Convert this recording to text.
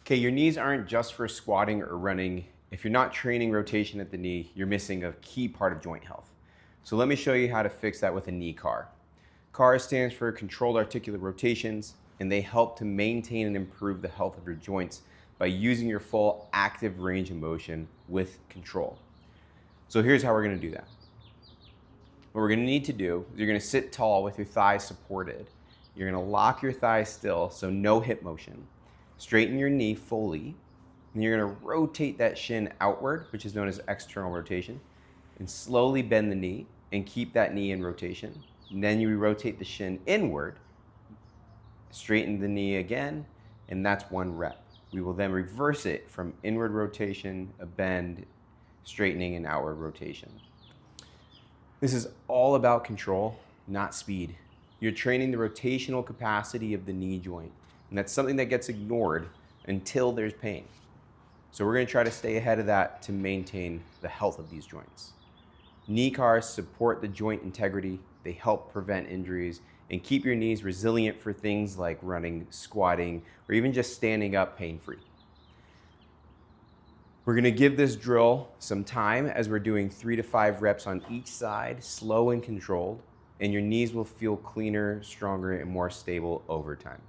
Okay, your knees aren't just for squatting or running. If you're not training rotation at the knee, you're missing a key part of joint health. So let me show you how to fix that with a knee CAR. CAR stands for controlled articular rotations, and they help to maintain and improve the health of your joints by using your full active range of motion with control. So here's how we're gonna do that. What we're gonna need to do is you're gonna sit tall with your thighs supported. You're gonna lock your thighs still, so no hip motion. Straighten your knee fully, and you're gonna rotate that shin outward, which is known as external rotation, and slowly bend the knee and keep that knee in rotation. And then you rotate the shin inward, straighten the knee again, and that's 1 rep. We will then reverse it from inward rotation, a bend, straightening, and outward rotation. This is all about control, not speed. You're training the rotational capacity of the knee joint, and that's something that gets ignored until there's pain. So we're gonna try to stay ahead of that to maintain the health of these joints. Knee CARs support the joint integrity, they help prevent injuries, and keep your knees resilient for things like running, squatting, or even just standing up pain-free. We're gonna give this drill some time as we're doing 3 to 5 reps on each side, slow and controlled, and your knees will feel cleaner, stronger, and more stable over time.